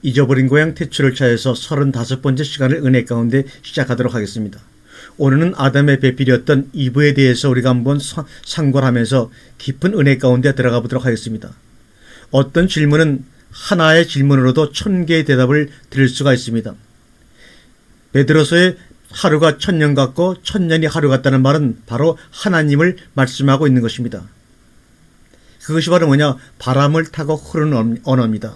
잊어버린 고향 태초를 차에서 35번째 시간을 은혜 가운데 시작하도록 하겠습니다. 오늘은 아담의 배필이었던 이브에 대해서 우리가 한번 상고하면서 깊은 은혜 가운데 들어가 보도록 하겠습니다. 어떤 질문은 하나의 질문으로도 1000개의 대답을 드릴 수가 있습니다. 베드로서의 하루가 1000년 같고 1000년이 하루 같다는 말은 바로 하나님을 말씀하고 있는 것입니다. 그것이 바로 뭐냐? 바람을 타고 흐르는 언어입니다.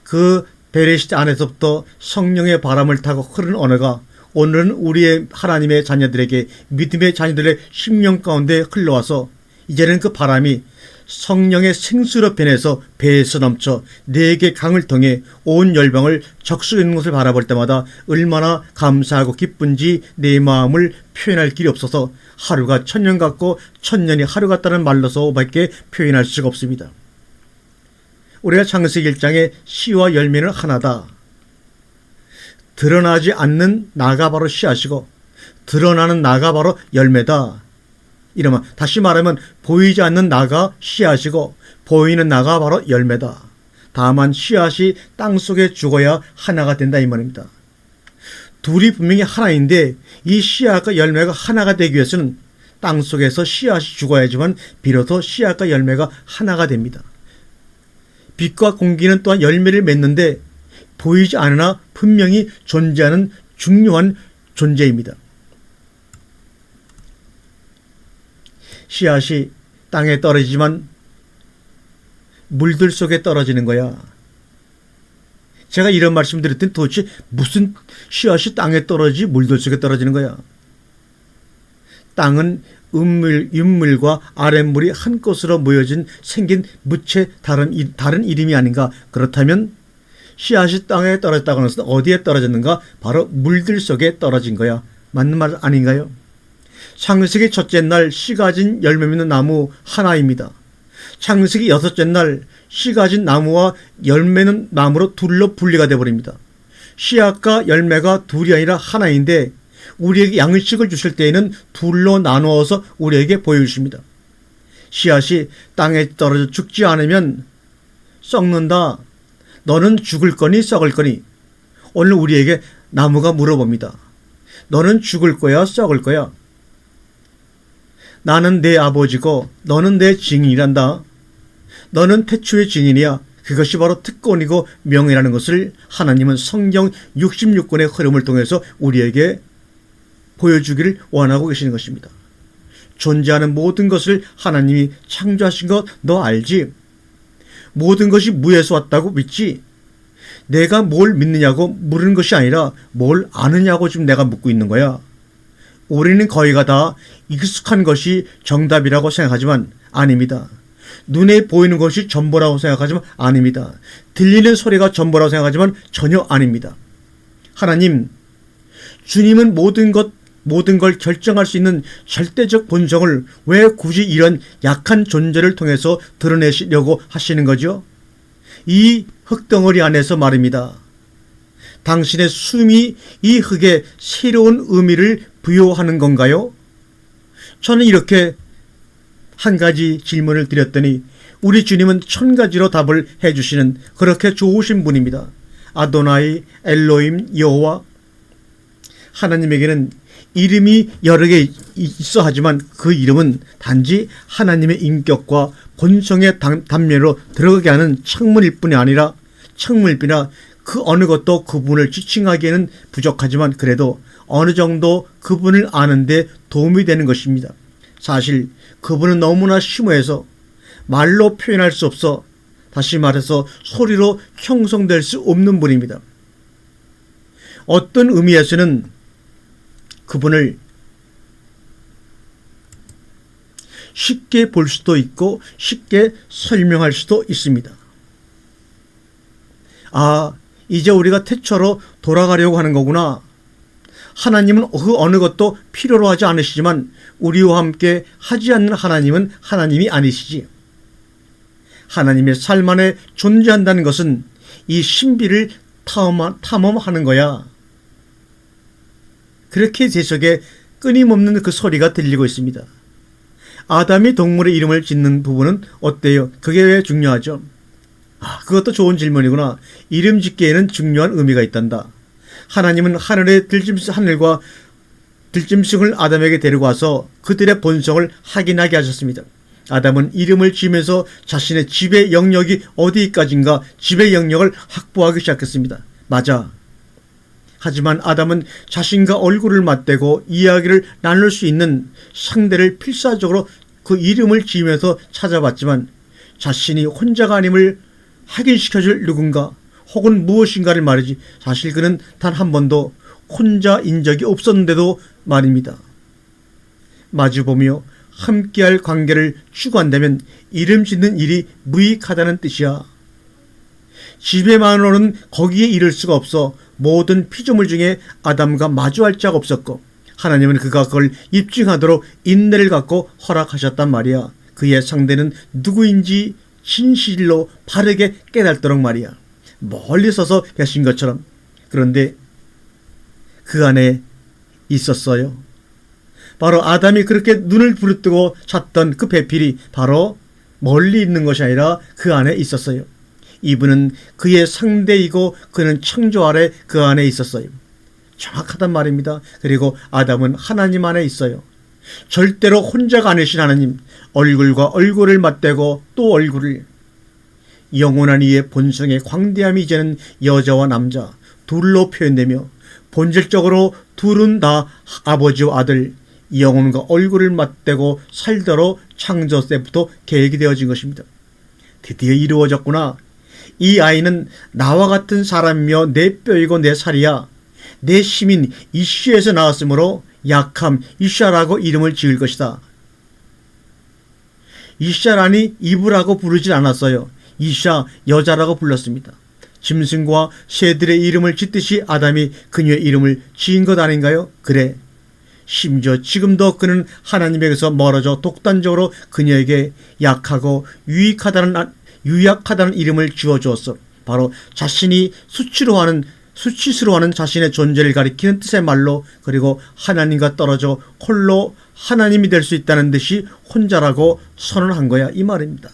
그 베레시트 안에서부터 성령의 바람을 타고 흐르는 언어가 오늘은 우리의 하나님의 자녀들에게, 믿음의 자녀들의 심령 가운데 흘러와서 이제는 그 바람이 성령의 생수로 변해서 배에서 넘쳐 4개 강을 통해 온 열방을 적수에 있는 것을 바라볼 때마다 얼마나 감사하고 기쁜지 내 마음을 표현할 길이 없어서 하루가 1000년 같고 1000년이 하루 같다는 말로서밖에 표현할 수가 없습니다. 우리가 창세기 1장의 씨와 열매는 하나다. 드러나지 않는 나가 바로 씨앗이고 드러나는 나가 바로 열매다. 이러면 다시 말하면 보이지 않는 나가 씨앗이고 보이는 나가 바로 열매다. 다만 씨앗이 땅속에 죽어야 하나가 된다 이 말입니다. 둘이 분명히 하나인데 이 씨앗과 열매가 하나가 되기 위해서는 땅속에서 씨앗이 죽어야지만 비로소 씨앗과 열매가 하나가 됩니다. 빛과 공기는 또한 열매를 맺는데 보이지 않으나 분명히 존재하는 중요한 존재입니다. 씨앗이 땅에 떨어지지만 물들 속에 떨어지는 거야. 제가 이런 말씀 드렸더니 도대체 무슨 씨앗이 땅에 떨어지지 물들 속에 떨어지는 거야. 땅은 윤물과 아랫물이 한것으로 모여진 생긴 무채 다른 이름이 아닌가. 그렇다면 씨앗이 땅에 떨어졌다고 하는 것은 어디에 떨어졌는가? 바로 물들 속에 떨어진 거야. 맞는 말 아닌가요? 창세기 첫째 날 씨 가진 열매 맺는 나무 하나입니다. 창세기 여섯째 날 씨 가진 나무와 열매는 나무로 둘로 분리가 되어버립니다. 씨앗과 열매가 둘이 아니라 하나인데 우리에게 양식을 주실 때에는 둘로 나누어서 우리에게 보여주십니다. 씨앗이 땅에 떨어져 죽지 않으면 썩는다. 너는 죽을 거니 썩을 거니? 오늘 우리에게 나무가 물어봅니다. 너는 죽을 거야 썩을 거야? 나는 내 아버지고 너는 내 증인이란다. 너는 태초의 증인이야. 그것이 바로 특권이고 명예라는 것을 하나님은 성경 66권의 흐름을 통해서 우리에게 보여주기를 원하고 계시는 것입니다. 존재하는 모든 것을 하나님이 창조하신 것 너 알지? 모든 것이 무에서 왔다고 믿지? 내가 뭘 믿느냐고 물은 것이 아니라 뭘 아느냐고 지금 내가 묻고 있는 거야. 우리는 거의가 다 익숙한 것이 정답이라고 생각하지만 아닙니다. 눈에 보이는 것이 전부라고 생각하지만 아닙니다. 들리는 소리가 전부라고 생각하지만 전혀 아닙니다. 하나님, 주님은 모든 걸 결정할 수 있는 절대적 본성을 왜 굳이 이런 약한 존재를 통해서 드러내시려고 하시는 거죠? 이 흙덩어리 안에서 말입니다. 당신의 숨이 이 흙에 새로운 의미를 부여하는 건가요? 저는 이렇게 한 가지 질문을 드렸더니 우리 주님은 1000가지로 답을 해주시는 그렇게 좋으신 분입니다. 아도나이, 엘로임, 여호와. 하나님에게는 이름이 여러 개 있어 하지만 그 이름은 단지 하나님의 인격과 본성의 단면으로 들어가게 하는 창문일 뿐이 아니라 창문일뿐이나 그 어느 것도 그분을 지칭하기에는 부족하지만 그래도 어느 정도 그분을 아는데 도움이 되는 것입니다. 사실 그분은 너무나 심오해서 말로 표현할 수 없어 다시 말해서 소리로 형성될 수 없는 분입니다. 어떤 의미에서는 그분을 쉽게 볼 수도 있고 쉽게 설명할 수도 있습니다. 아, 이제 우리가 태초로 돌아가려고 하는 거구나. 하나님은 그 어느 것도 필요로 하지 않으시지만 우리와 함께 하지 않는 하나님은 하나님이 아니시지. 하나님의 삶 안에 존재한다는 것은 이 신비를 탐험하는 거야. 그렇게 제 속에 끊임없는 그 소리가 들리고 있습니다. 아담이 동물의 이름을 짓는 부분은 어때요? 그게 왜 중요하죠? 그것도 좋은 질문이구나. 이름 짓기에는 중요한 의미가 있단다. 하나님은 하늘과 들짐승을 아담에게 데리고 와서 그들의 본성을 확인하게 하셨습니다. 아담은 이름을 지으면서 자신의 지배 영역이 어디까지인가 지배 영역을 확보하기 시작했습니다. 맞아. 하지만 아담은 자신과 얼굴을 맞대고 이야기를 나눌 수 있는 상대를 필사적으로 그 이름을 지으면서 찾아봤지만 자신이 혼자가 아님을 확인시켜줄 누군가 혹은 무엇인가를 말이지 사실 그는 단 한 번도 혼자인 적이 없었는데도 말입니다. 마주보며 함께할 관계를 추구한다면 이름 짓는 일이 무익하다는 뜻이야. 지배만으로는 거기에 이를 수가 없어 모든 피조물 중에 아담과 마주할 자가 없었고 하나님은 그가 그걸 입증하도록 인내를 갖고 허락하셨단 말이야. 그의 상대는 누구인지 진실로 바르게 깨닫도록 말이야. 멀리 서서 계신 것처럼. 그런데 그 안에 있었어요. 바로 아담이 그렇게 눈을 부릅뜨고 찾던 그 배필이 바로 멀리 있는 것이 아니라 그 안에 있었어요. 이분은 그의 상대이고 그는 창조 아래 그 안에 있었어요. 정확하단 말입니다. 그리고 아담은 하나님 안에 있어요. 절대로 혼자가 아니신 하나님, 얼굴과 얼굴을 맞대고 또 얼굴을. 영원한 이의 본성의 광대함이 이제는 여자와 남자 둘로 표현되며 본질적으로 둘은 다 아버지와 아들, 영혼과 얼굴을 맞대고 살도록 창조 때부터 계획이 되어진 것입니다. 드디어 이루어졌구나. 이 아이는 나와 같은 사람이며 내 뼈이고 내 살이야. 내 힘인 이슈에서 나왔으므로 약함 이샤라고 이름을 지을 것이다. 이샤라니 이브라고 부르진 않았어요. 이샤 여자라고 불렀습니다. 짐승과 새들의 이름을 짓듯이 아담이 그녀의 이름을 지은 것 아닌가요? 그래. 심지어 지금도 그는 하나님에게서 멀어져 독단적으로 그녀에게 약하고 유약하다는 이름을 지어주었어. 바로 자신이 수치스러워하는 자신의 존재를 가리키는 뜻의 말로, 그리고 하나님과 떨어져 홀로 하나님이 될 수 있다는 듯이 혼자라고 선언한 거야, 이 말입니다.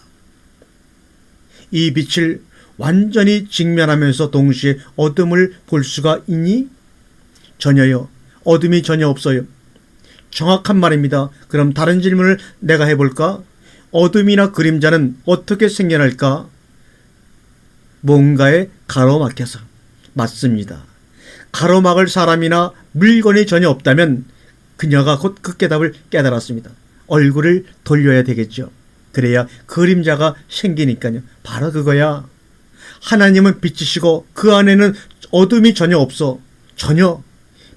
이 빛을 완전히 직면하면서 동시에 어둠을 볼 수가 있니? 전혀요. 어둠이 전혀 없어요. 정확한 말입니다. 그럼 다른 질문을 내가 해볼까? 어둠이나 그림자는 어떻게 생겨날까? 뭔가에 가로막혀서. 맞습니다. 가로막을 사람이나 물건이 전혀 없다면 그녀가 곧 그 깨답을 깨달았습니다. 얼굴을 돌려야 되겠죠. 그래야 그림자가 생기니까요. 바로 그거야. 하나님은 빛이시고 그 안에는 어둠이 전혀 없어. 전혀.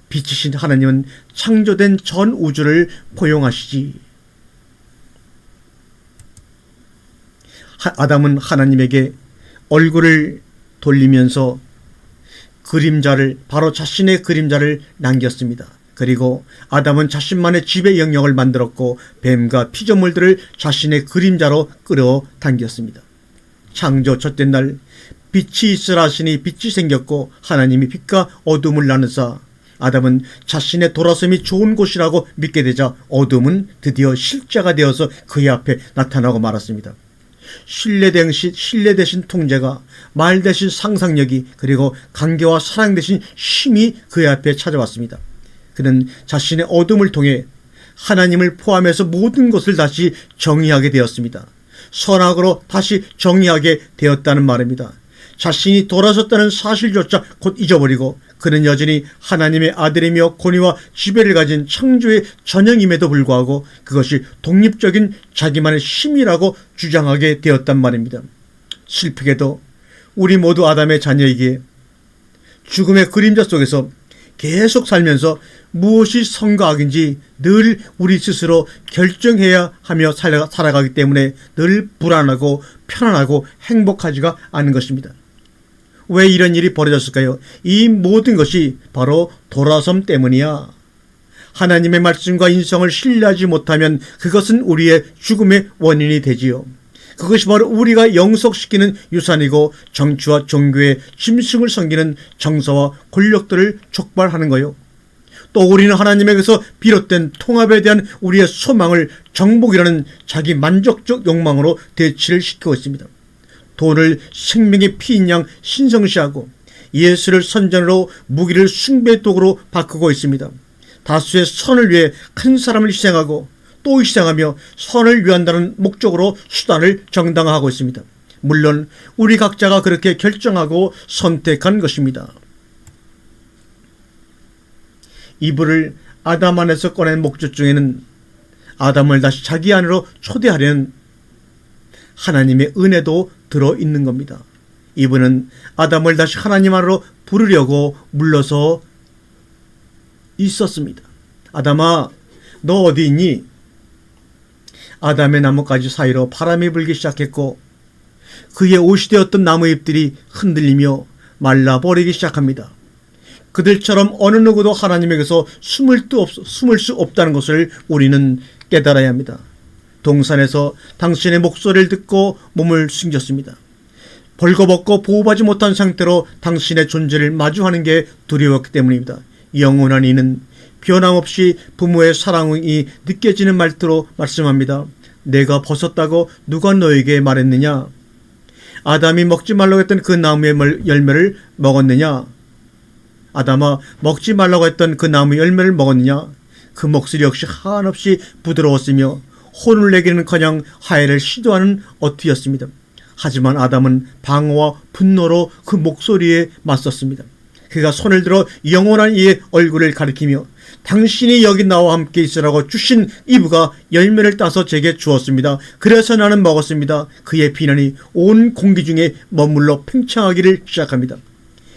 빛이신 하나님은 창조된 전 우주를 포용하시지. 아담은 하나님에게 얼굴을 돌리면서 그림자를, 바로 자신의 그림자를 남겼습니다. 그리고 아담은 자신만의 지배 영역을 만들었고 뱀과 피조물들을 자신의 그림자로 끌어당겼습니다. 창조 첫째 날 빛이 있으라 하시니 빛이 생겼고 하나님이 빛과 어둠을 나누사 아담은 자신의 돌아섬이 좋은 곳이라고 믿게 되자 어둠은 드디어 실제가 되어서 그의 앞에 나타나고 말았습니다. 신뢰 대신 통제가, 말 대신 상상력이, 그리고 관계와 사랑 대신 힘이 그의 앞에 찾아왔습니다. 그는 자신의 어둠을 통해 하나님을 포함해서 모든 것을 다시 정의하게 되었습니다. 선악으로 다시 정의하게 되었다는 말입니다. 자신이 돌아섰다는 사실조차 곧 잊어버리고 그는 여전히 하나님의 아들이며 권위와 지배를 가진 창조의 전형임에도 불구하고 그것이 독립적인 자기만의 힘이라고 주장하게 되었단 말입니다. 슬프게도 우리 모두 아담의 자녀이기에 죽음의 그림자 속에서 계속 살면서 무엇이 선과 악인지 늘 우리 스스로 결정해야 하며 살아가기 때문에 늘 불안하고 편안하고 행복하지가 않은 것입니다. 왜 이런 일이 벌어졌을까요? 이 모든 것이 바로 돌아섬 때문이야. 하나님의 말씀과 인성을 신뢰하지 못하면 그것은 우리의 죽음의 원인이 되지요. 그것이 바로 우리가 영속시키는 유산이고 정치와 종교의 짐승을 섬기는 정서와 권력들을 촉발하는 거요. 또 우리는 하나님에게서 비롯된 통합에 대한 우리의 소망을 정복이라는 자기 만족적 욕망으로 대치를 시키고 있습니다. 돈을 생명의 피인 양 신성시하고 예수를 선전으로 무기를 숭배의 도구로 바꾸고 있습니다. 다수의 선을 위해 큰 사람을 희생하고 또 희생하며 선을 위한다는 목적으로 수단을 정당화하고 있습니다. 물론 우리 각자가 그렇게 결정하고 선택한 것입니다. 이브를 아담 안에서 꺼낸 목적 중에는 아담을 다시 자기 안으로 초대하려는 하나님의 은혜도 들어있는 겁니다. 이브는 아담을 다시 하나님 안으로 부르려고 물러서 있었습니다. 아담아, 너 어디 있니? 아담의 나뭇가지 사이로 바람이 불기 시작했고 그의 옷이 되었던 나무잎들이 흔들리며 말라버리기 시작합니다. 그들처럼 어느 누구도 하나님에게서 숨을 수 없다는 것을 우리는 깨달아야 합니다. 동산에서 당신의 목소리를 듣고 몸을 숨겼습니다. 벌거벗고 보호받지 못한 상태로 당신의 존재를 마주하는 게 두려웠기 때문입니다. 영원한 이는 변함없이 부모의 사랑이 느껴지는 말투로 말씀합니다. 내가 벗었다고 누가 너에게 말했느냐? 아담이 먹지 말라고 했던 그 나무의 열매를 먹었느냐? 아담아, 먹지 말라고 했던 그 나무 열매를 먹었느냐? 그 목소리 역시 한없이 부드러웠으며 혼을 내기는커녕 화해를 시도하는 어투였습니다. 하지만 아담은 방어와 분노로 그 목소리에 맞섰습니다. 그가 손을 들어 영원한 이의 얼굴을 가리키며 당신이 여기 나와 함께 있으라고 주신 이브가 열매를 따서 제게 주었습니다. 그래서 나는 먹었습니다. 그의 비난이 온 공기 중에 머물러 팽창하기를 시작합니다.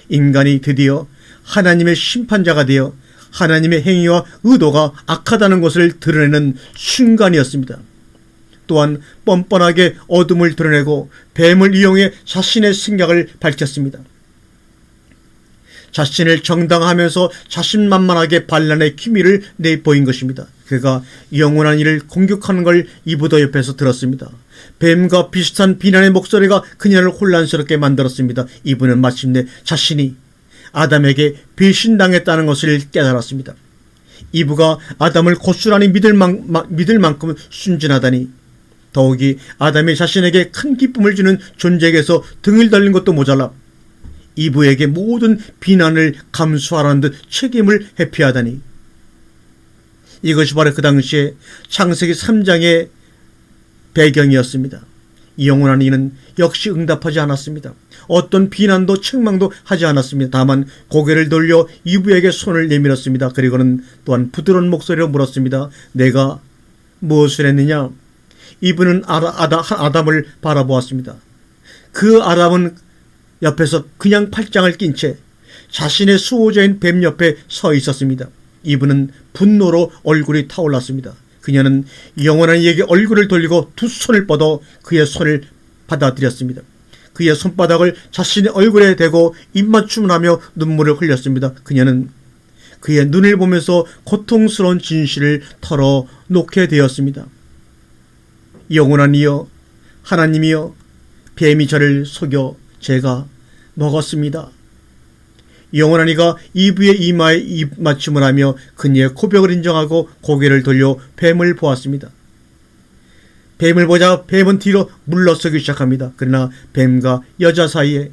인간이 드디어 하나님의 심판자가 되어 하나님의 행위와 의도가 악하다는 것을 드러내는 순간이었습니다. 또한 뻔뻔하게 어둠을 드러내고 뱀을 이용해 자신의 생각을 밝혔습니다. 자신을 정당화하면서 자신만만하게 반란의 기미를 내보인 것입니다. 그가 영원한 이를 공격하는 걸 이브도 옆에서 들었습니다. 뱀과 비슷한 비난의 목소리가 그녀를 혼란스럽게 만들었습니다. 이브는 마침내 자신이 아담에게 배신당했다는 것을 깨달았습니다. 이브가 아담을 고스란히 믿을 만큼 순진하다니, 더욱이 아담이 자신에게 큰 기쁨을 주는 존재에게서 등을 돌린 것도 모자라 이브에게 모든 비난을 감수하라는 듯 책임을 회피하다니, 이것이 바로 그 당시에 창세기 3장의 배경이었습니다. 영원한 이는 역시 응답하지 않았습니다. 어떤 비난도 책망도 하지 않았습니다. 다만 고개를 돌려 이브에게 손을 내밀었습니다. 그리고는 또한 부드러운 목소리로 물었습니다. 내가 무엇을 했느냐? 이브는 아담을 바라보았습니다. 그 아담은 옆에서 그냥 팔짱을 낀 채 자신의 수호자인 뱀 옆에 서 있었습니다. 이브는 분노로 얼굴이 타올랐습니다. 그녀는 영원한 이에게 얼굴을 돌리고 두 손을 뻗어 그의 손을 받아들였습니다. 그의 손바닥을 자신의 얼굴에 대고 입맞춤을 하며 눈물을 흘렸습니다. 그녀는 그의 눈을 보면서 고통스러운 진실을 털어놓게 되었습니다. 영원한 이여, 하나님이여, 뱀이 저를 속여 제가 먹었습니다. 영원한 이가 이브의 이마에 입맞춤을 하며 그녀의 고백을 인정하고 고개를 돌려 뱀을 보았습니다. 뱀을 보자 뱀은 뒤로 물러서기 시작합니다. 그러나 뱀과 여자 사이에,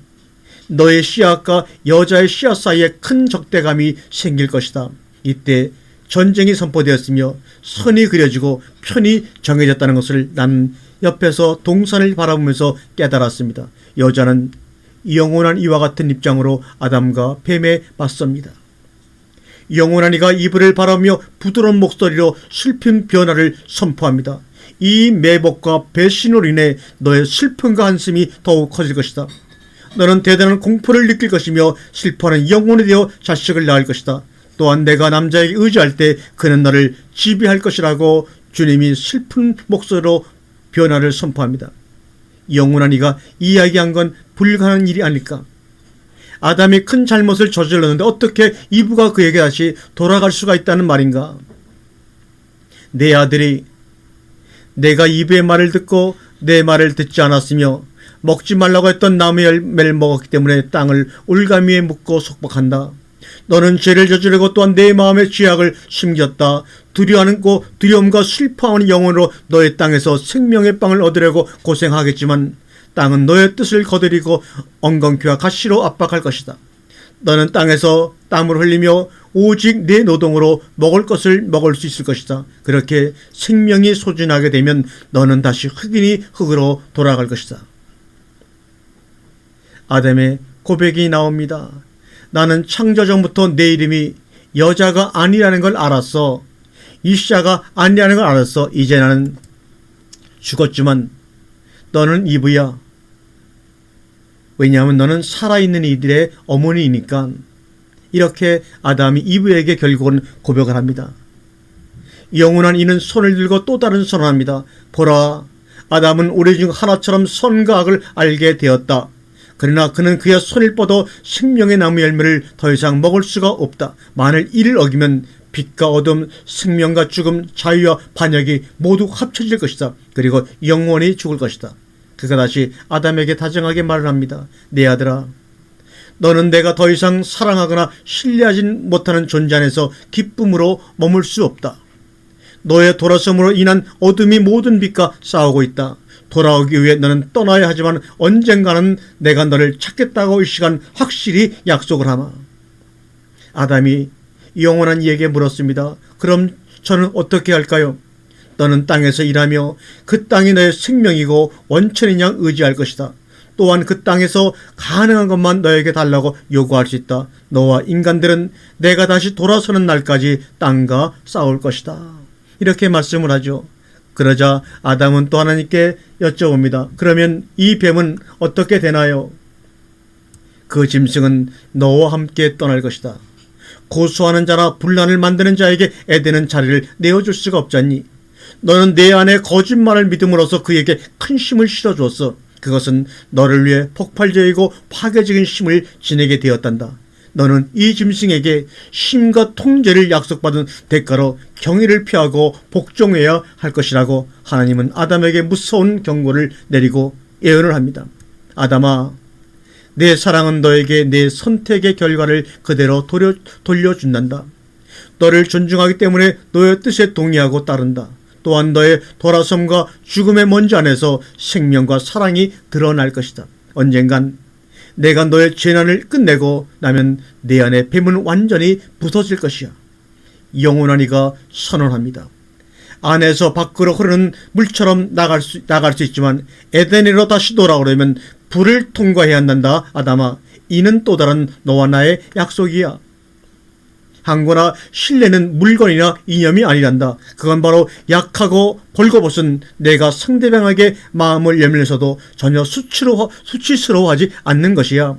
너의 씨앗과 여자의 씨앗 사이에 큰 적대감이 생길 것이다. 이때 전쟁이 선포되었으며 선이 그려지고 편이 정해졌다는 것을 나는 옆에서 동산을 바라보면서 깨달았습니다. 여자는 영원한 이와 같은 입장으로 아담과 뱀에 맞섭니다. 영원한 이가 이브를 바라보며 부드러운 목소리로 슬픈 변화를 선포합니다. 이 매복과 배신으로 인해 너의 슬픔과 한숨이 더욱 커질 것이다. 너는 대단한 공포를 느낄 것이며 슬퍼하는 영혼이 되어 자식을 낳을 것이다. 또한 내가 남자에게 의지할 때 그는 너를 지배할 것이라고 주님이 슬픈 목소리로 변화를 선포합니다. 영원한 이가 이야기한 건 불가능한 일이 아닐까? 아담이 큰 잘못을 저질렀는데 어떻게 이브가 그에게 다시 돌아갈 수가 있다는 말인가? 내 아들이 내가 이브의 말을 듣고 내 말을 듣지 않았으며 먹지 말라고 했던 나무의 열매를 먹었기 때문에 땅을 올가미에 묻고 속박한다. 너는 죄를 저지르고 또한 내 마음의 죄악을 숨겼다. 두려워하고 두려움과 슬퍼하는 영혼으로 너의 땅에서 생명의 빵을 얻으려고 고생하겠지만 땅은 너의 뜻을 거드리고 엉겅퀴와 가시로 압박할 것이다. 너는 땅에서 땀을 흘리며 오직 내 노동으로 먹을 것을 먹을 수 있을 것이다. 그렇게 생명이 소진하게 되면 너는 다시 흙이니 흙으로 돌아갈 것이다. 아담의 고백이 나옵니다. 나는 창조 전부터 내 이름이 여자가 아니라는 걸 알았어. 이샤가 아니라는 걸 알았어. 이제 나는 죽었지만 너는 이브야. 왜냐하면 너는 살아있는 이들의 어머니이니까. 이렇게 아담이 이브에게 결국은 고백을 합니다. 영원한 이는 손을 들고 또 다른 선을 합니다. 보라, 아담은 우리 중 하나처럼 선과 악을 알게 되었다. 그러나 그는 그의 손을 뻗어 생명의 나무 열매를 더 이상 먹을 수가 없다. 만일 이를 어기면 빛과 어둠, 생명과 죽음, 자유와 반역이 모두 합쳐질 것이다. 그리고 영원히 죽을 것이다. 그가 다시 아담에게 다정하게 말을 합니다. 내 아들아, 너는 내가 더 이상 사랑하거나 신뢰하지 못하는 존재 안에서 기쁨으로 머물 수 없다. 너의 돌아섬으로 인한 어둠이 모든 빛과 싸우고 있다. 돌아오기 위해 너는 떠나야 하지만 언젠가는 내가 너를 찾겠다고 이 시간 확실히 약속을 하마. 아담이 영원한 이에게 물었습니다. 그럼 저는 어떻게 할까요? 너는 땅에서 일하며 그 땅이 너의 생명이고 원천인 양 의지할 것이다. 또한 그 땅에서 가능한 것만 너에게 달라고 요구할 수 있다. 너와 인간들은 내가 다시 돌아서는 날까지 땅과 싸울 것이다. 이렇게 말씀을 하죠. 그러자 아담은 또 하나님께 여쭤봅니다. 그러면 이 뱀은 어떻게 되나요? 그 짐승은 너와 함께 떠날 것이다. 고소하는 자나 분란을 만드는 자에게 에덴은 자리를 내어줄 수가 없잖니. 너는 내 안에 거짓말을 믿음으로써 그에게 큰 힘을 실어주었어. 그것은 너를 위해 폭발적이고 파괴적인 힘을 지니게 되었단다. 너는 이 짐승에게 힘과 통제를 약속받은 대가로 경의를 피하고 복종해야 할 것이라고 하나님은 아담에게 무서운 경고를 내리고 예언을 합니다. 아담아, 내 사랑은 너에게 내 선택의 결과를 그대로 돌려준단다. 너를 존중하기 때문에 너의 뜻에 동의하고 따른다. 또한 너의 돌아섬과 죽음의 먼지 안에서 생명과 사랑이 드러날 것이다. 언젠간 내가 너의 재난을 끝내고 나면 내 안에 뱀은 완전히 부서질 것이야. 영원한 이가 선언합니다. 안에서 밖으로 흐르는 물처럼 나갈 수 있지만 에덴으로 다시 돌아오려면 불을 통과해야 한단다. 아담아, 이는 또 다른 너와 나의 약속이야. 항거나 신뢰는 물건이나 이념이 아니란다. 그건 바로 약하고 벌거벗은 내가 상대방에게 마음을 열면서도 전혀 수치스러워하지 않는 것이야.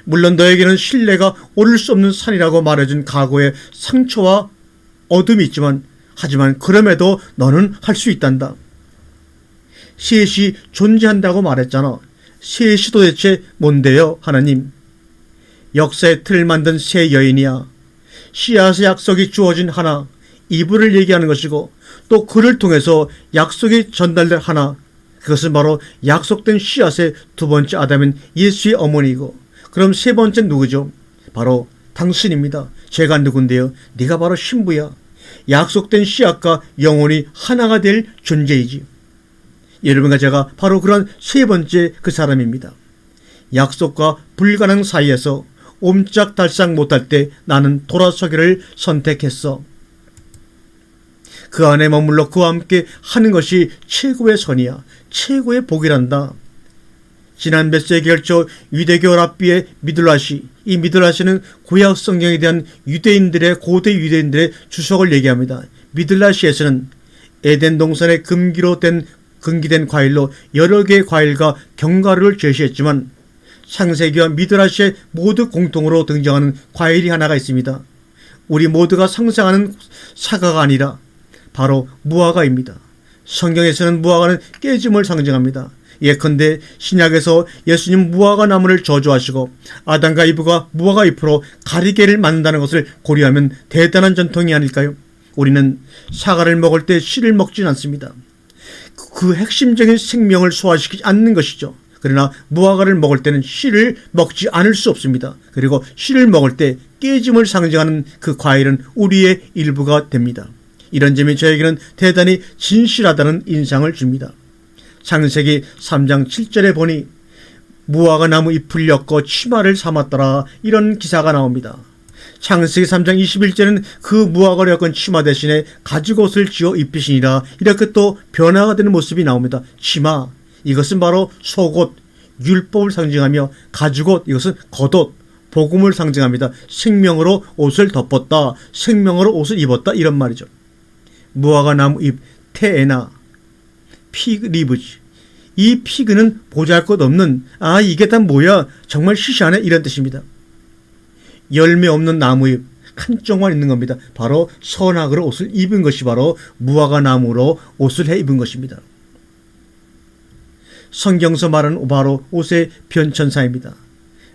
물론 너에게는 신뢰가 오를 수 없는 산이라고 말해준 각오의 상처와 어둠이 있지만 하지만 그럼에도 너는 할 수 있단다. 셋이 존재한다고 말했잖아. 셋이 도대체 뭔데요, 하나님? 역사의 틀을 만든 새 여인이야. 씨앗의 약속이 주어진 하나, 이브를 얘기하는 것이고 또 그를 통해서 약속이 전달될 하나, 그것은 바로 약속된 씨앗의 두 번째 아담인 예수의 어머니이고, 그럼 세 번째 누구죠? 바로 당신입니다. 제가 누군데요? 네가 바로 신부야. 약속된 씨앗과 영혼이 하나가 될 존재이지. 여러분과 제가 바로 그런 세 번째 그 사람입니다. 약속과 불가능 사이에서 옴짝달싹 못할 때 나는 돌아서기를 선택했어. 그 안에 머물러 그와 함께 하는 것이 최고의 선이야. 최고의 복이란다. 지난 몇 세기 걸쳐 유대교 랍비의 미들라시, 이 미들라시는 구약 성경에 대한 고대 유대인들의 주석을 얘기합니다. 미들라시에서는 에덴 동산의 금기된 과일로 여러 개의 과일과 견과류를 제시했지만 창세기와 미드라시에 모두 공통으로 등장하는 과일이 하나가 있습니다. 우리 모두가 상상하는 사과가 아니라 바로 무화과입니다. 성경에서는 무화과는 깨짐을 상징합니다. 예컨대 신약에서 예수님 무화과 나무를 저주하시고 아담과 이브가 무화과 잎으로 가리개를 만든다는 것을 고려하면 대단한 전통이 아닐까요? 우리는 사과를 먹을 때 씨를 먹진 않습니다. 그 핵심적인 생명을 소화시키지 않는 것이죠. 그러나 무화과를 먹을 때는 씨를 먹지 않을 수 없습니다. 그리고 씨를 먹을 때 깨짐을 상징하는 그 과일은 우리의 일부가 됩니다. 이런 점이 저에게는 대단히 진실하다는 인상을 줍니다. 창세기 3장 7절에 보니 무화과 나무 잎을 엮어 치마를 삼았더라, 이런 기사가 나옵니다. 창세기 3장 21절은 그 무화과를 엮은 치마 대신에 가죽옷을 지어 입히시니라, 이렇게 또 변화가 되는 모습이 나옵니다. 치마, 이것은 바로 속옷, 율법을 상징하며, 가죽옷, 이것은 겉옷, 복음을 상징합니다. 생명으로 옷을 덮었다, 생명으로 옷을 입었다, 이런 말이죠. 무화과 나무 잎, 테에나, 피그 리브지. 이 피그는 보잘것없는, 이게 다 뭐야, 정말 시시하네, 이런 뜻입니다. 열매 없는 나무잎 한 쪽만 있는 겁니다. 바로 선악으로 옷을 입은 것이 바로 무화과 나무로 옷을 해 입은 것입니다. 성경서 말은 바로 옷의 변천사입니다.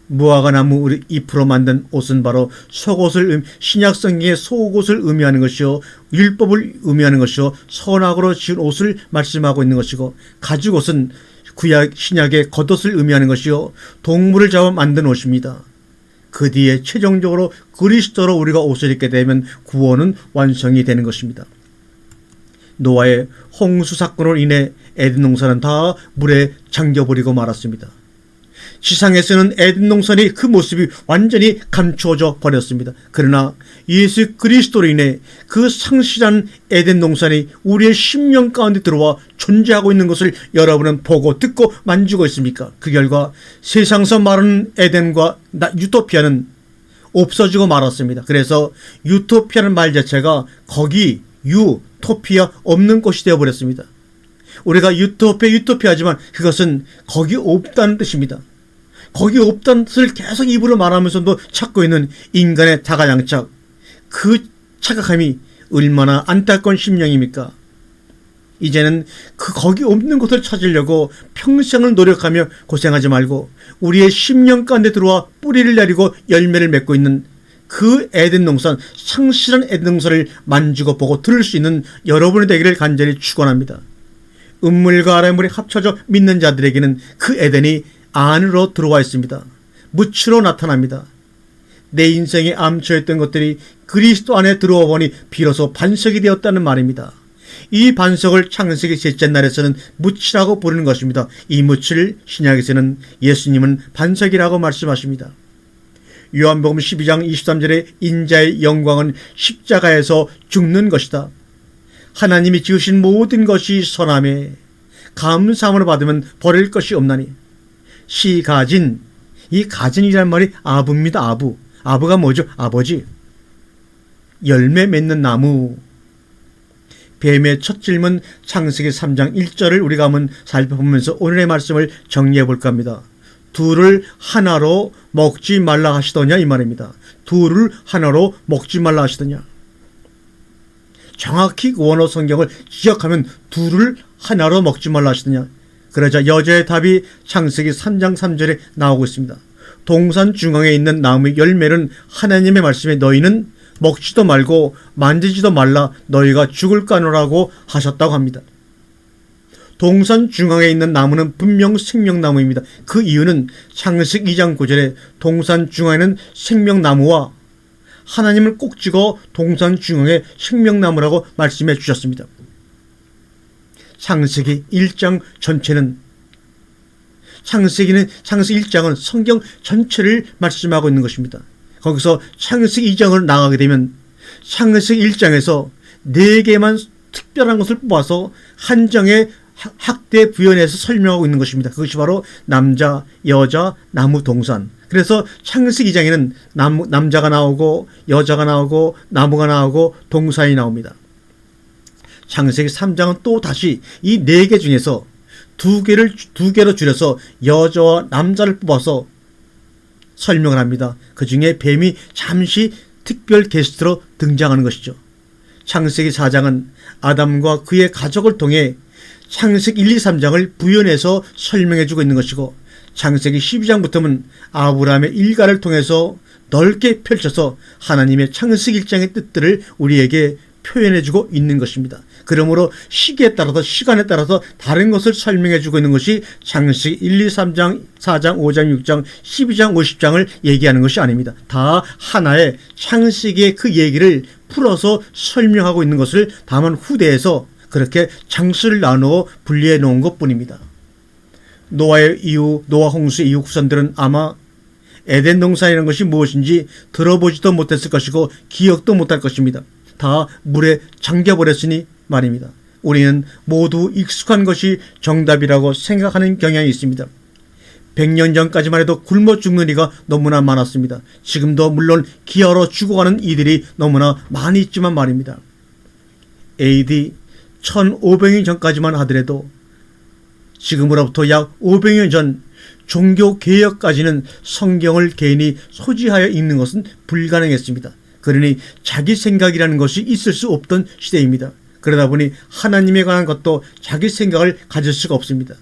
무화과 나무 잎으로 만든 옷은 바로 속옷을, 신약 성경의 속옷을 의미하는 것이요, 율법을 의미하는 것이요, 선악으로 지은 옷을 말씀하고 있는 것이고, 가죽옷은 구약 신약의 겉옷을 의미하는 것이요, 동물을 잡아 만든 옷입니다. 그 뒤에 최종적으로 그리스도로 우리가 옷을 입게 되면 구원은 완성이 되는 것입니다. 노아의 홍수 사건으로 인해 에덴 동산은 다 물에 잠겨버리고 말았습니다. 지상에서는 에덴 동산이 그 모습이 완전히 감추어져 버렸습니다. 그러나 예수 그리스도로 인해 그 상실한 에덴 동산이 우리의 심령 가운데 들어와 존재하고 있는 것을 여러분은 보고 듣고 만지고 있습니까? 그 결과 세상에서 말하는 에덴과 유토피아는 없어지고 말았습니다. 그래서 유토피아는 말 자체가 거기 유토피아 없는 곳이 되어버렸습니다. 우리가 유토피아지만 그것은 거기 없다는 뜻입니다. 거기 없다는 뜻을 계속 입으로 말하면서도 찾고 있는 인간의 자가양착, 그 착각함이 얼마나 안타까운 심령입니까? 이제는 거기 없는 곳을 찾으려고 평생을 노력하며 고생하지 말고 우리의 심령 가운데 들어와 뿌리를 내리고 열매를 맺고 있는 그 에덴 동산, 상실한 에덴 동산을 만지고 보고 들을 수 있는 여러분이 되기를 간절히 축원합니다. 음물과 아랫물이 합쳐져 믿는 자들에게는 그 에덴이 안으로 들어와 있습니다. 무치로 나타납니다. 내 인생에 암초했던 것들이 그리스도 안에 들어와 보니 비로소 반석이 되었다는 말입니다. 이 반석을 창세기 셋째 날에서는 무치라고 부르는 것입니다. 이 무치를 신약에서는 예수님은 반석이라고 말씀하십니다. 요한복음 12장 23절에 인자의 영광은 십자가에서 죽는 것이다. 하나님이 지으신 모든 것이 선함에 감사함을 받으면 버릴 것이 없나니. 시가진, 이 가진이란 말이 아부입니다. 아부가 뭐죠? 아버지. 열매 맺는 나무. 뱀의 첫 질문 창세기 3장 1절을 우리가 한번 살펴보면서 오늘의 말씀을 정리해 볼까 합니다. 둘을 하나로 먹지 말라 하시더냐, 이 말입니다. 둘을 하나로 먹지 말라 하시더냐. 정확히 원어 성경을 기억하면 둘을 하나로 먹지 말라 하시더냐. 그러자 여자의 답이 창세기 3장 3절에 나오고 있습니다. 동산 중앙에 있는 나무의 열매는 하나님의 말씀에 너희는 먹지도 말고 만지지도 말라, 너희가 죽을까 하노라고 하셨다고 합니다. 동산 중앙에 있는 나무는 분명 생명나무입니다. 그 이유는 창세기 2장 9절에 동산 중앙에는 생명나무와 하나님을 꼭 찍어 동산 중앙에 생명나무라고 말씀해 주셨습니다. 창세기 1장 전체는 창세기 1장은 성경 전체를 말씀하고 있는 것입니다. 거기서 창세기 2장으로 나가게 되면 창세기 1장에서 4개만 특별한 것을 뽑아서 한정의 학대 부연해서 설명하고 있는 것입니다. 그것이 바로 남자, 여자, 나무, 동산. 그래서 창세기 2장에는 남자가 나오고 여자가 나오고 나무가 나오고 동산이 나옵니다. 창세기 3장은 또 다시 이 4개 중에서 2개로 줄여서 여자와 남자를 뽑아서 설명을 합니다. 그 중에 뱀이 잠시 특별 게스트로 등장하는 것이죠. 창세기 4장은 아담과 그의 가족을 통해 창세기 1, 2, 3장을 부연해서 설명해주고 있는 것이고, 창세기 12장부터는 아브라함의 일가를 통해서 넓게 펼쳐서 하나님의 창세기 1장의 뜻들을 우리에게 표현해주고 있는 것입니다. 그러므로 시기에 따라서 시간에 따라서 다른 것을 설명해주고 있는 것이 창세기 1, 2, 3장, 4장, 5장, 6장, 12장, 50장을 얘기하는 것이 아닙니다. 다 하나의 창세기의 그 얘기를 풀어서 설명하고 있는 것을 다만 후대에서 그렇게 장수를 나누어 분리해 놓은 것뿐입니다. 노아 홍수의 이후 후손들은 아마 에덴 동산이라는 것이 무엇인지 들어보지도 못했을 것이고 기억도 못할 것입니다. 다 물에 잠겨버렸으니 말입니다. 우리는 모두 익숙한 것이 정답이라고 생각하는 경향이 있습니다. 100년 전까지만 해도 굶어 죽는 이가 너무나 많았습니다. 지금도 물론 기아로 죽어가는 이들이 너무나 많이 있지만 말입니다. AD 1500년 전까지만 하더라도 지금으로부터 약 500년 전 종교개혁까지는 성경을 개인이 소지하여 읽는 것은 불가능했습니다. 그러니 자기 생각이라는 것이 있을 수 없던 시대입니다. 그러다 보니 하나님에 관한 것도 자기 생각을 가질 수가 없습니다.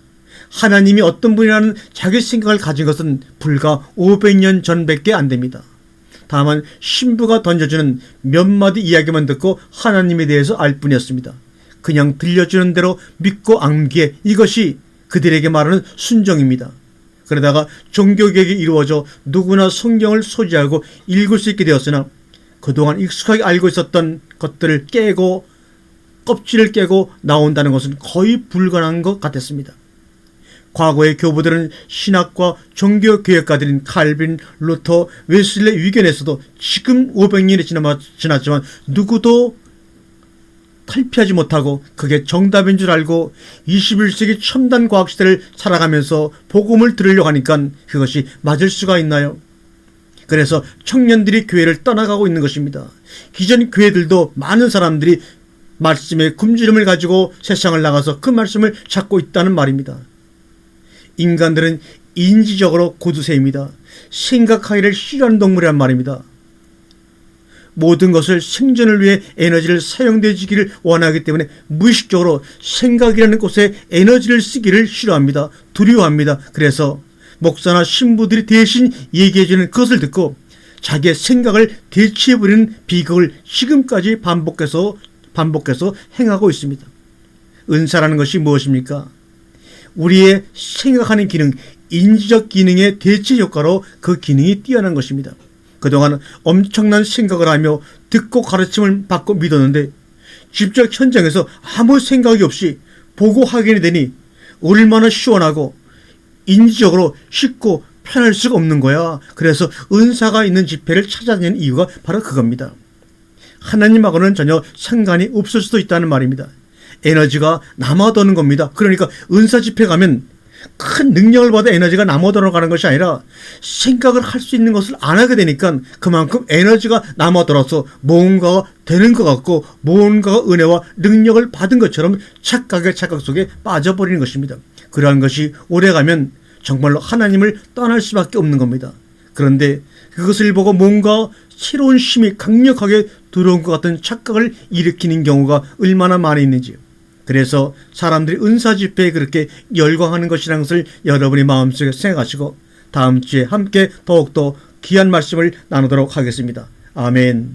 하나님이 어떤 분이라는 자기 생각을 가진 것은 불과 500년 전밖에 안 됩니다. 다만 신부가 던져주는 몇 마디 이야기만 듣고 하나님에 대해서 알 뿐이었습니다. 그냥 들려주는 대로 믿고 암기해, 이것이 그들에게 말하는 순종입니다. 그러다가 종교개혁이 이루어져 누구나 성경을 소지하고 읽을 수 있게 되었으나 그동안 익숙하게 알고 있었던 것들을 깨고 껍질을 깨고 나온다는 것은 거의 불가능한 것 같았습니다. 과거의 교부들은 신학과 종교개혁가들인 칼빈, 루터, 웨슬레 위견에서도 지금 500년이 지났지만 누구도 탈피하지 못하고 그게 정답인 줄 알고 21세기 첨단 과학시대를 살아가면서 복음을 들으려고 하니까 그것이 맞을 수가 있나요? 그래서 청년들이 교회를 떠나가고 있는 것입니다. 기존 교회들도 많은 사람들이 말씀의 굶주림을 가지고 세상을 나가서 그 말씀을 찾고 있다는 말입니다. 인간들은 인지적으로 고두쇠입니다. 생각하기를 싫어하는 동물이란 말입니다. 모든 것을 생존을 위해 에너지를 사용되기를 원하기 때문에 무의식적으로 생각이라는 곳에 에너지를 쓰기를 싫어합니다. 두려워합니다. 그래서 목사나 신부들이 대신 얘기해주는 그것을 듣고 자기의 생각을 대체해버리는 비극을 지금까지 반복해서 행하고 있습니다. 은사라는 것이 무엇입니까? 우리의 생각하는 기능, 인지적 기능의 대체 효과로 그 기능이 뛰어난 것입니다. 그동안 엄청난 생각을 하며 듣고 가르침을 받고 믿었는데 직접 현장에서 아무 생각이 없이 보고 확인이 되니 얼마나 시원하고 인지적으로 쉽고 편할 수가 없는 거야. 그래서 은사가 있는 집회를 찾아다니는 이유가 바로 그겁니다. 하나님하고는 전혀 상관이 없을 수도 있다는 말입니다. 에너지가 남아도는 겁니다. 그러니까 은사 집회 가면 큰 능력을 받아 에너지가 남아돌아가는 것이 아니라 생각을 할 수 있는 것을 안 하게 되니까 그만큼 에너지가 남아돌아서 뭔가가 되는 것 같고 뭔가가 은혜와 능력을 받은 것처럼 착각 속에 빠져버리는 것입니다. 그러한 것이 오래가면 정말로 하나님을 떠날 수밖에 없는 겁니다. 그런데 그것을 보고 뭔가 새로운 힘이 강력하게 들어온 것 같은 착각을 일으키는 경우가 얼마나 많이 있는지요. 그래서 사람들이 은사 집회에 그렇게 열광하는 것이라는 것을 여러분이 마음속에 생각하시고 다음 주에 함께 더욱더 귀한 말씀을 나누도록 하겠습니다. 아멘.